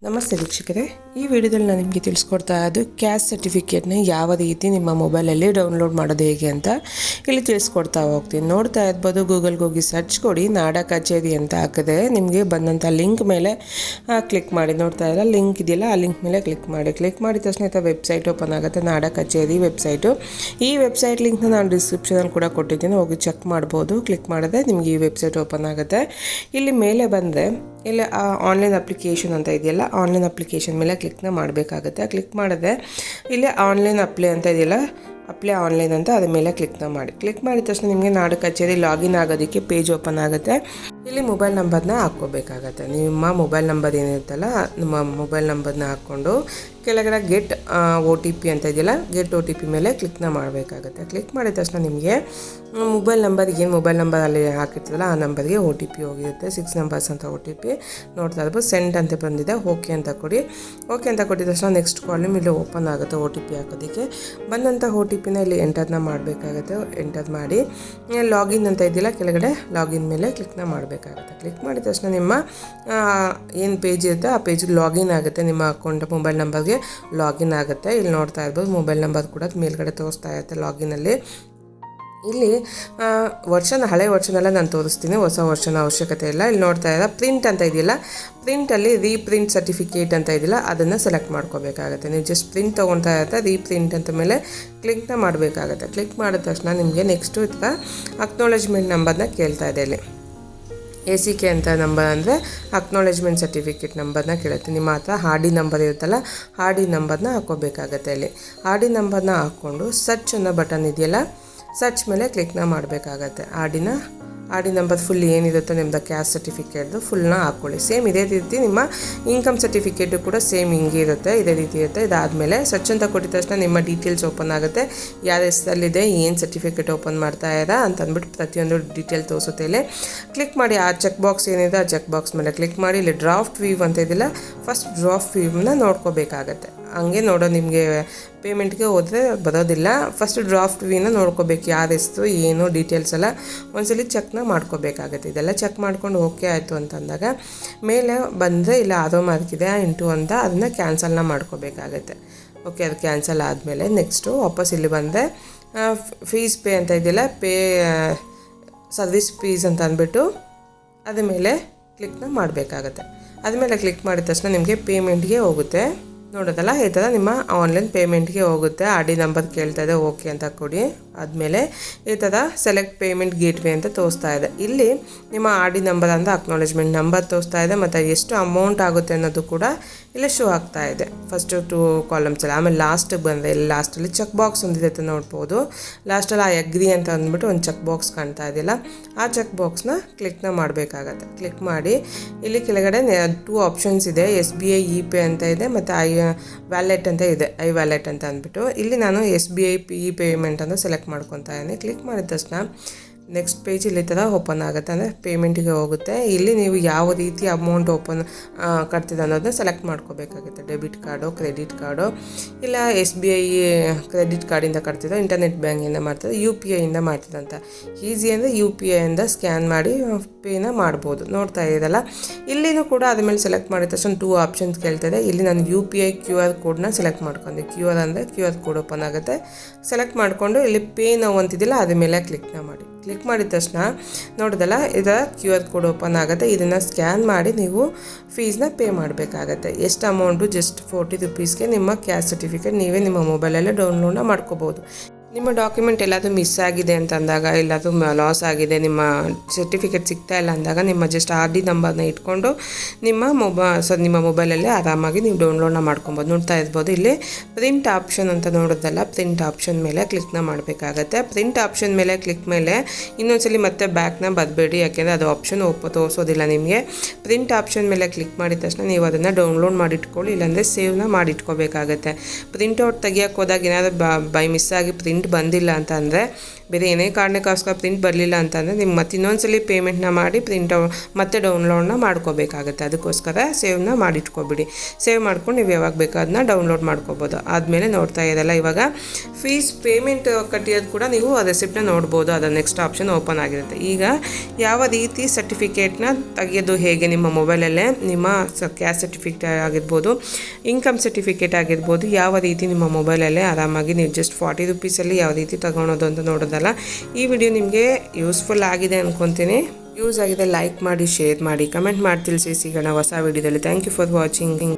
ನಮಸ್ತೆ ವೀಕ್ಷಕರೇ, ಈ ವಿಡಿಯೋದಲ್ಲಿ ನಾನು ನಿಮಗೆ ತಿಳಿಸ್ಕೊಡ್ತಾ ಇದ್ದು ಕ್ಯಾಸ್ಟ್ ಸರ್ಟಿಫಿಕೇಟ್ನ ಯಾವ ರೀತಿ ನಿಮ್ಮ ಮೊಬೈಲಲ್ಲಿ ಡೌನ್ಲೋಡ್ ಮಾಡೋದು ಹೇಗೆ ಅಂತ ಇಲ್ಲಿ ತಿಳಿಸ್ಕೊಡ್ತಾ ಹೋಗ್ತೀನಿ. ನೋಡ್ತಾ ಇರ್ಬೋದು, ಗೂಗಲ್ಗೆ ಹೋಗಿ ಸರ್ಚ್ ಕೊಡಿ ನಾಡ ಕಚೇರಿ ಅಂತ ಹಾಕಿದ್ರೆ ನಿಮಗೆ ಬಂದಂಥ ಲಿಂಕ್ ಮೇಲೆ ಕ್ಲಿಕ್ ಮಾಡಿ. ನೋಡ್ತಾ ಇರೋ ಲಿಂಕ್ ಇದೆಯಲ್ಲ, ಆ ಲಿಂಕ್ ಮೇಲೆ ಕ್ಲಿಕ್ ಮಾಡಿದ ತಕ್ಷಣ ವೆಬ್ಸೈಟ್ ಓಪನ್ ಆಗುತ್ತೆ, ನಾಡ ಕಚೇರಿ ವೆಬ್ಸೈಟು. ಈ ವೆಬ್ಸೈಟ್ ಲಿಂಕ್ನ ನಾನು ಡಿಸ್ಕ್ರಿಪ್ಷನಲ್ಲಿ ಕೂಡ ಕೊಟ್ಟಿದ್ದೀನಿ, ಹೋಗಿ ಚೆಕ್ ಮಾಡ್ಬೋದು. ಕ್ಲಿಕ್ ಮಾಡಿದ್ರೆ ನಿಮಗೆ ಈ ವೆಬ್ಸೈಟ್ ಓಪನ್ ಆಗುತ್ತೆ. ಇಲ್ಲಿ ಮೇಲೆ ಬಂದರೆ ಇಲ್ಲಿ ಆನ್ಲೈನ್ ಅಪ್ಲಿಕೇಶನ್ ಅಂತ ಇದೆಯಲ್ಲ, ಆನ್ಲೈನ್ ಅಪ್ಲಿಕೇಶನ್ ಮೇಲೆ ಕ್ಲಿಕ್ನ ಮಾಡಬೇಕಾಗುತ್ತೆ. ಕ್ಲಿಕ್ ಮಾಡಿದ್ರೆ ಇಲ್ಲಿ ಆನ್ಲೈನ್ ಅಪ್ಲೈ ಅಂತ ಇದೆಯಲ್ಲ, ಅಪ್ಲೈ ಆನ್ಲೈನ್ ಅಂತ ಅದ್ರ ಮೇಲೆ ಕ್ಲಿಕ್ನ ಮಾಡಿ. ಕ್ಲಿಕ್ ಮಾಡಿದ ತಕ್ಷಣ ನಿಮಗೆ ನಾಡ ಕಚೇರಿ ಲಾಗಿನ್ ಆಗೋದಕ್ಕೆ ಪೇಜ್ ಓಪನ್ ಆಗುತ್ತೆ. ಇಲ್ಲಿ ಮೊಬೈಲ್ ನಂಬರ್ನ ಹಾಕ್ಕೋಬೇಕಾಗತ್ತೆ. ನಿಮ್ಮ ಮೊಬೈಲ್ ನಂಬರ್ ಏನಿರುತ್ತಲ್ಲ, ನಿಮ್ಮ ಮೊಬೈಲ್ ನಂಬರ್ನ ಹಾಕ್ಕೊಂಡು ಕೆಳಗಡೆ ಗೆಟ್ OTP ಅಂತ ಇದೆಯಲ್ಲ, ಗೆಟ್ OTP ಮೇಲೆ ಕ್ಲಿಕ್ನ ಮಾಡಬೇಕಾಗುತ್ತೆ. ಕ್ಲಿಕ್ ಮಾಡಿದ ತಕ್ಷಣ ನಿಮಗೆ ಮೊಬೈಲ್ ನಂಬರ್ ಅಲ್ಲಿ ಹಾಕಿರ್ತದಲ್ಲ ಆ ನಂಬರ್ಗೆ OTP ಹೋಗಿರುತ್ತೆ. 6 ನಂಬರ್ಸ್ ಅಂತ OTP ನೋಡ್ತಾ ಇರ್ಬೋದು. ಸೆಂಡ್ ಅಂತ ಬಂದಿದೆ, ಓಕೆ ಅಂತ ಕೊಡಿ. ಓಕೆ ಅಂತ ಕೊಟ್ಟಿದ ತಕ್ಷಣ ನೆಕ್ಸ್ಟ್ ಕಾಲಮ್ ಇಲ್ಲಿ ಓಪನ್ ಆಗುತ್ತೆ OTP ಹಾಕೋದಕ್ಕೆ. ಬಂದಂಥ OTPನ ಇಲ್ಲಿ ಎಂಟರ್ನ ಮಾಡಬೇಕಾಗುತ್ತೆ. ಎಂಟರ್ ಮಾಡಿ ಲಾಗಿನ್ ಅಂತ ಇದೆಯಲ್ಲ, ಕೆಳಗಡೆ ಲಾಗಿನ್ ಮೇಲೆ ಕ್ಲಿಕ್ನ ಮಾಡಬೇಕಾಗುತ್ತೆ. ಕ್ಲಿಕ್ ಮಾಡಿದ ತಕ್ಷಣ ನಿಮ್ಮ ಏನು ಪೇಜ್ ಇರುತ್ತೆ ಆ ಪೇಜಿಗೆ ಲಾಗಿನ್ ಆಗುತ್ತೆ. ನಿಮ್ಮ ಅಕೌಂಟ್ ಮೊಬೈಲ್ ನಂಬರ್ಗೆ ಲಾಗಿನ್ ಆಗುತ್ತೆ. ಇಲ್ಲಿ ನೋಡ್ತಾ ಇರ್ಬೋದು, ಮೊಬೈಲ್ ನಂಬರ್ ಕೂಡ ಮೇಲ್ಗಡೆ ತೋರಿಸ್ತಾ ಇರುತ್ತೆ ಲಾಗಿನಲ್ಲಿ. ಇಲ್ಲಿ ಹಳೆ ವರ್ಷನೆಲ್ಲ ನಾನು ತೋರಿಸ್ತೀನಿ, ಹೊಸ ವರ್ಷನ ಅವಶ್ಯಕತೆ ಇಲ್ಲ. ಇಲ್ಲಿ ನೋಡ್ತಾ ಇದ್ದಾರೆ ಪ್ರಿಂಟ್ ಅಂತ ಇದೆಯಲ್ಲ, ಪ್ರಿಂಟಲ್ಲಿ ರೀಪ್ರಿಂಟ್ ಸರ್ಟಿಫಿಕೇಟ್ ಅಂತ ಇದೆಯಲ್ಲ, ಅದನ್ನು ಸೆಲೆಕ್ಟ್ ಮಾಡ್ಕೋಬೇಕಾಗುತ್ತೆ. ನೀವು ಜಸ್ಟ್ ಪ್ರಿಂಟ್ ತೊಗೊಳ್ತಾ ಇರುತ್ತೆ, ರೀಪ್ರಿಂಟ್ ಅಂತ ಮೇಲೆ ಕ್ಲಿಕ್ನ ಮಾಡಬೇಕಾಗುತ್ತೆ. ಕ್ಲಿಕ್ ಮಾಡಿದ ತಕ್ಷಣ ನಿಮಗೆ ನೆಕ್ಸ್ಟು ಅಕ್ನಾಲೆಜ್ಮೆಂಟ್ ನಂಬರ್ನ ಕೇಳ್ತಾ ಇದೆ. ಇಲ್ಲಿ ACK ಅಂತ ನಂಬರ್ ಅಂದರೆ ಅಕ್ನಾಲೆಜ್ಮೆಂಟ್ ಸರ್ಟಿಫಿಕೇಟ್ ನಂಬರ್ನ ಕೇಳುತ್ತೆ. ನಿಮ್ಮ ಹತ್ರ RD ನಂಬರ್ ಇರುತ್ತಲ್ಲ, RD ನಂಬರ್ನ ಹಾಕೋಬೇಕಾಗತ್ತೆ. ಇಲ್ಲಿ RD ನಂಬರ್ನ ಹಾಕ್ಕೊಂಡು ಸರ್ಚ್ ಅನ್ನೋ ಬಟನ್ ಇದೆಯಲ್ಲ, ಸರ್ಚ್ ಮೇಲೆ ಕ್ಲಿಕ್ನ ಮಾಡಬೇಕಾಗತ್ತೆ. RD ನಂಬರ್ ಫುಲ್ ಏನಿರುತ್ತೆ ನಿಮ್ಮದು ಕ್ಯಾಸ್ಟ್ ಸರ್ಟಿಫಿಕೇಟ್ದು ಫುಲ್ನ ಹಾಕ್ಕೊಳ್ಳಿ. ಸೇಮ್ ಇದೇ ರೀತಿ ನಿಮ್ಮ ಇನ್ಕಮ್ ಸರ್ಟಿಫಿಕೇಟು ಕೂಡ ಸೇಮ್ ಹಿಂಗೆ ಇರುತ್ತೆ, ಇದೇ ರೀತಿ ಇರುತ್ತೆ. ಇದಾದಮೇಲೆ ಸರ್ಚ್ ಅಂತ ಕೊಟ್ಟಿದ ತಕ್ಷಣ ನಿಮ್ಮ ಡೀಟೇಲ್ಸ್ ಓಪನ್ ಆಗುತ್ತೆ. ಯಾರ ಹೆಸರಲ್ಲಿದೆ, ಏನು ಸರ್ಟಿಫಿಕೇಟ್ ಓಪನ್ ಮಾಡ್ತಾ ಇದ್ದೀರಾ ಅಂತ ಅಂದ್ಬಿಟ್ಟು ಪ್ರತಿಯೊಂದು ಡೀಟೇಲ್ ತೋರಿಸುತ್ತೆ. ಇಲ್ಲಿ ಕ್ಲಿಕ್ ಮಾಡಿ ಆ ಚೆಕ್ ಬಾಕ್ಸ್ ಏನಿದೆ ಆ ಚೆಕ್ ಬಾಕ್ಸ್ ಮೇಲೆ ಕ್ಲಿಕ್ ಮಾಡಿ. ಇಲ್ಲಿ ಡ್ರಾಫ್ಟ್ ವ್ಯೂ ಅಂತ ಇದೆಯಲ್ಲ, ಫಸ್ಟ್ ಡ್ರಾಫ್ಟ್ ವ್ಯೂನ ನೋಡ್ಕೋಬೇಕಾಗತ್ತೆ. ಹಂಗೆ ನೋಡೋ ನಿಮಗೆ ಪೇಮೆಂಟ್ಗೆ ಹೋದರೆ ಬರೋದಿಲ್ಲ. ಫಸ್ಟ್ ಡ್ರಾಫ್ಟ್ ವ್ಯೂನ ನೋಡ್ಕೋಬೇಕು, ಯಾರ ಹೆಸರು ಏನು ಡೀಟೇಲ್ಸ್ ಎಲ್ಲ ಒಂದ್ಸಲಿ ಚೆಕ್ನ ಮಾಡ್ಕೋಬೇಕಾಗತ್ತೆ. ಇದೆಲ್ಲ ಚೆಕ್ ಮಾಡ್ಕೊಂಡು ಓಕೆ ಆಯಿತು ಅಂತಂದಾಗ ಮೇಲೆ ಬಂದರೆ ಇಲ್ಲ ಆರೋ ಮಾರ್ಕ್ ಇದೆ ಇಂಟು ಅಂತ, ಅದನ್ನು ಕ್ಯಾನ್ಸಲ್ನ ಮಾಡ್ಕೋಬೇಕಾಗತ್ತೆ. ಓಕೆ, ಅದು ಕ್ಯಾನ್ಸಲ್ ಆದಮೇಲೆ ನೆಕ್ಸ್ಟು ವಾಪಸ್ ಇಲ್ಲಿ ಬಂದರೆ ಫೀಸ್ ಪೇ ಅಂತ ಇದೆಯಲ್ಲ, ಸರ್ವಿಸ್ ಫೀಸ್ ಅಂತ ಅಂದ್ಬಿಟ್ಟು ಅದ್ರ ಮೇಲೆ ಕ್ಲಿಕ್ನ ಮಾಡಬೇಕಾಗತ್ತೆ. ಅದ್ಮೇಲೆ ಕ್ಲಿಕ್ ಮಾಡಿದ ತಕ್ಷಣ ನಿಮಗೆ ಪೇಮೆಂಟ್ಗೆ ಹೋಗುತ್ತೆ. ನೋಡೋದಲ್ಲ, ಈ ಥರ ನಿಮ್ಮ ಆನ್ಲೈನ್ ಪೇಮೆಂಟ್ಗೆ ಹೋಗುತ್ತೆ. RD ನಂಬರ್ ಕೇಳ್ತಾ ಇದೆ, ಓಕೆ ಅಂತ ಕೊಡಿ. ಆದಮೇಲೆ ಈ ಥರ ಸೆಲೆಕ್ಟ್ ಪೇಮೆಂಟ್ ಗೇಟ್ವೇ ಅಂತ ತೋರಿಸ್ತಾ ಇದೆ. ಇಲ್ಲಿ ನಿಮ್ಮ RD ನಂಬರ್ ಅಂತ ಅಕ್ನಾಲೆಜ್ಮೆಂಟ್ ನಂಬರ್ ತೋರಿಸ್ತಾ ಇದೆ, ಮತ್ತು ಎಷ್ಟು ಅಮೌಂಟ್ ಆಗುತ್ತೆ ಅನ್ನೋದು ಕೂಡ ಇಲ್ಲಿ ಶೋ ಆಗ್ತಾ ಇದೆ. ಫಸ್ಟು 2 ಕಾಲಮ್ಸಲ್ಲಿ. ಆಮೇಲೆ ಲಾಸ್ಟಿಗೆ ಬಂದರೆ ಇಲ್ಲಿ ಲಾಸ್ಟಲ್ಲಿ ಚೆಕ್ ಬಾಕ್ಸ್ ಒಂದಿದೆ ನೋಡ್ಬೋದು. ಲಾಸ್ಟಲ್ಲಿ ಅಗ್ರಿ ಅಂತ ಅಂದ್ಬಿಟ್ಟು ಒಂದು ಚೆಕ್ ಬಾಕ್ಸ್ ಕಾಣ್ತಾ ಇದೆಯಲ್ಲ, ಆ ಚೆಕ್ ಬಾಕ್ಸ್ನ ಕ್ಲಿಕ್ನ ಮಾಡಬೇಕಾಗತ್ತೆ. ಕ್ಲಿಕ್ ಮಾಡಿ ಇಲ್ಲಿ ಕೆಳಗಡೆ 2 ಆಪ್ಷನ್ಸ್ ಇದೆ, SBI E-Pay ಅಂತ ಇದೆ, ಮತ್ತು ವ್ಯಾಲೆಟ್ ಅಂತ ಇದೆ, ವ್ಯಾಲೆಟ್ ಅಂತ ಅಂದ್ಬಿಟ್ಟು. ಇಲ್ಲಿ ನಾನು SBI ಪೇಮೆಂಟ್ ಅಂತ ಸೆಲೆಕ್ಟ್ ಮಾಡ್ಕೊತಾ ಇದ್ದೀನಿ. ಕ್ಲಿಕ್ ಮಾಡಿದ ತಕ್ಷಣ ನೆಕ್ಸ್ಟ್ ಪೇಜ್ ಇಲ್ಲಿ ಥರ ಓಪನ್ ಆಗುತ್ತೆ, ಅಂದರೆ ಪೇಮೆಂಟಿಗೆ ಹೋಗುತ್ತೆ. ಇಲ್ಲಿ ನೀವು ಯಾವ ರೀತಿ ಅಮೌಂಟ್ ಕಟ್ತಿದೆ ಅನ್ನೋದನ್ನ ಸೆಲೆಕ್ಟ್ ಮಾಡ್ಕೋಬೇಕಾಗುತ್ತೆ. ಡೆಬಿಟ್ ಕಾರ್ಡು, ಕ್ರೆಡಿಟ್ ಕಾರ್ಡು, ಇಲ್ಲ SBI ಕ್ರೆಡಿಟ್ ಕಾರ್ಡಿಂದ ಕಟ್ತಿದ್ದೋ, ಇಂಟರ್ನೆಟ್ ಬ್ಯಾಂಕಿಂದ ಮಾಡ್ತಿದ್ದೋ, UPI ಇಂದ ಮಾಡ್ತಿದ್ದಂತ. ಈಸಿ ಅಂದರೆ UPI ಇಂದ ಸ್ಕ್ಯಾನ್ ಮಾಡಿ ಪೇನ ಮಾಡ್ಬೋದು. ನೋಡ್ತಾ ಇದ್ದೀರಲ್ಲ, ಇಲ್ಲಿನೂ ಕೂಡ ಅದ್ರ ಮೇಲೆ ಸೆಲೆಕ್ಟ್ ಮಾಡಿದ ತಕ್ಷಣ 2 ಆಪ್ಷನ್ಸ್ ಕೇಳ್ತಿದೆ. ಇಲ್ಲಿ ನಾನು UPI QR ಕೋಡ್ನ ಸೆಲೆಕ್ಟ್ ಮಾಡ್ಕೊಂಡೆ. QR ಅಂದರೆ QR ಕೋಡ್ ಓಪನ್ ಆಗುತ್ತೆ. ಸೆಲೆಕ್ಟ್ ಮಾಡಿಕೊಂಡು ಇಲ್ಲಿ ಪೇ ನಾವು ಅಂತಿದ್ದಿಲ್ಲ ಅದ್ರ ಮೇಲೆ ಕ್ಲಿಕ್ನ ಮಾಡಿ. ಕ್ಲಿಕ್ ಮಾಡಿದ ತಕ್ಷಣ ನೋಡೋದಲ್ಲ, ಇದರ QR ಕೋಡ್ ಓಪನ್ ಆಗುತ್ತೆ. ಇದನ್ನು ಸ್ಕ್ಯಾನ್ ಮಾಡಿ ನೀವು ಫೀಸ್ನ ಪೇ ಮಾಡಬೇಕಾಗತ್ತೆ. ಎಷ್ಟು ಅಮೌಂಟು, ಜಸ್ಟ್ 40 ರೂಪೀಸ್ಗೆ ನಿಮ್ಮ ಕ್ಯಾಸ್ಟ್ ಸರ್ಟಿಫಿಕೇಟ್ ನೀವೇ ನಿಮ್ಮ ಮೊಬೈಲಲ್ಲೇ ಡೌನ್ಲೋಡ್ನ ಮಾಡ್ಕೋಬೋದು. ನಿಮ್ಮ ಡಾಕ್ಯುಮೆಂಟ್ ಎಲ್ಲಾದರೂ ಮಿಸ್ ಆಗಿದೆ ಅಂತ ಅಂದಾಗ, ಎಲ್ಲಾದರೂ ಲಾಸ್ ಆಗಿದೆ, ನಿಮ್ಮ ಸರ್ಟಿಫಿಕೇಟ್ ಸಿಗ್ತಾ ಇಲ್ಲ ಅಂದಾಗ ನಿಮ್ಮ ಜಸ್ಟ್ RD ನಂಬರ್ನ ಇಟ್ಕೊಂಡು ನಿಮ್ಮ ಮೊಬೈಲಲ್ಲೇ ಆರಾಮಾಗಿ ನೀವು ಡೌನ್ಲೋಡ್ನ ಮಾಡ್ಕೊಬೋದು. ನೋಡ್ತಾ ಇರ್ಬೋದು, ಇಲ್ಲಿ ಪ್ರಿಂಟ್ ಆಪ್ಷನ್ ಅಂತ ನೋಡೋದಲ್ಲ, ಪ್ರಿಂಟ್ ಆಪ್ಷನ್ ಮೇಲೆ ಕ್ಲಿಕ್ನ ಮಾಡಬೇಕಾಗತ್ತೆ. ಪ್ರಿಂಟ್ ಆಪ್ಷನ್ ಮೇಲೆ ಕ್ಲಿಕ್ ಮೇಲೆ ಇನ್ನೊಂದ್ಸಲಿ ಮತ್ತೆ ಬ್ಯಾಕ್ನ ಬರಬೇಡಿ, ಯಾಕೆಂದರೆ ಅದು ಆಪ್ಷನ್ ತೋರಿಸೋದಿಲ್ಲ ನಿಮಗೆ. ಪ್ರಿಂಟ್ ಆಪ್ಷನ್ ಮೇಲೆ ಕ್ಲಿಕ್ ಮಾಡಿದ ತಕ್ಷಣ ನೀವು ಅದನ್ನು ಡೌನ್ಲೋಡ್ ಮಾಡಿಟ್ಕೊಳ್ಳಿ, ಇಲ್ಲಾಂದರೆ ಸೇವ್ನ ಮಾಡಿಟ್ಕೋಬೇಕಾಗತ್ತೆ. ಪ್ರಿಂಟ್ಔಟ್ ತೆಗಿಯೋಕ್ಕೆ ಹೋದಾಗ ಏನಾದರೂ ಬೈ ಮಿಸ್ ಆಗಿ ಪ್ರಿಂಟ್ ಬಂದಿಲ್ಲ ಅಂತ ಅಂದರೆ ಬೇರೆ ಏನೇ ಕಾರಣಕ್ಕೋಸ್ಕರ ಪ್ರಿಂಟ್ ಬರಲಿಲ್ಲ ಅಂತಂದರೆ ನಿಮ್ಗೆ ಮತ್ತೆ ಇನ್ನೊಂದ್ಸಲಿ ಪೇಮೆಂಟ್ನ ಮಾಡಿ ಮತ್ತೆ ಡೌನ್ಲೋಡ್ನ ಮಾಡ್ಕೋಬೇಕಾಗುತ್ತೆ. ಅದಕ್ಕೋಸ್ಕರ ಸೇವ್ನ ಮಾಡಿಟ್ಕೊಬಿಡಿ. ಸೇವ್ ಮಾಡ್ಕೊಂಡು ನೀವು ಯಾವಾಗ ಬೇಕೋ ಅದನ್ನ ಡೌನ್ಲೋಡ್ ಮಾಡ್ಕೋಬೋದು. ಆದಮೇಲೆ ನೋಡ್ತಾ ಇರಲ್ಲ, ಇವಾಗ ಫೀಸ್ ಪೇಮೆಂಟ್ ಕಟ್ಟಿರೋದು ಕೂಡ ನೀವು ಆ ರೆಸಿಪ್ಟನ್ನ ನೋಡ್ಬೋದು. ಅದು ನೆಕ್ಸ್ಟ್ ಆಪ್ಷನ್ ಓಪನ್ ಆಗಿರುತ್ತೆ. ಈಗ ಯಾವ ರೀತಿ ಸರ್ಟಿಫಿಕೇಟ್ನ ತೆಗೆಯೋದು ಹೇಗೆ ನಿಮ್ಮ ಮೊಬೈಲಲ್ಲೇ, ನಿಮ್ಮ ಕ್ಯಾಸ್ಟ್ ಸರ್ಟಿಫಿಕೇಟ್ ಆಗಿರ್ಬೋದು, ಇನ್ಕಮ್ ಸರ್ಟಿಫಿಕೇಟ್ ಆಗಿರ್ಬೋದು, ಯಾವ ರೀತಿ ನಿಮ್ಮ ಮೊಬೈಲಲ್ಲೇ ಆರಾಮಾಗಿ ನೀವು ಜಸ್ಟ್ 40 ರೂಪೀಸಲ್ಲಿ ಯಾವ ರೀತಿ ತಗೊಳೋದು ಅಂತ ನೋಡೋದಲ್ಲ. ಈ ವಿಡಿಯೋ ನಿಮಗೆ ಯೂಸ್ಫುಲ್ ಆಗಿದೆ ಅಂದ್ಕೊತೀನಿ. ಯೂಸ್ ಆಗಿದೆ ಲೈಕ್ ಮಾಡಿ, ಶೇರ್ ಮಾಡಿ, ಕಮೆಂಟ್ ಮಾಡಿ ತಿಳಿಸಿ. ಸಿಗೋಣ ಹೊಸ ವಿಡಿಯೋದಲ್ಲಿ. Thank you for watching.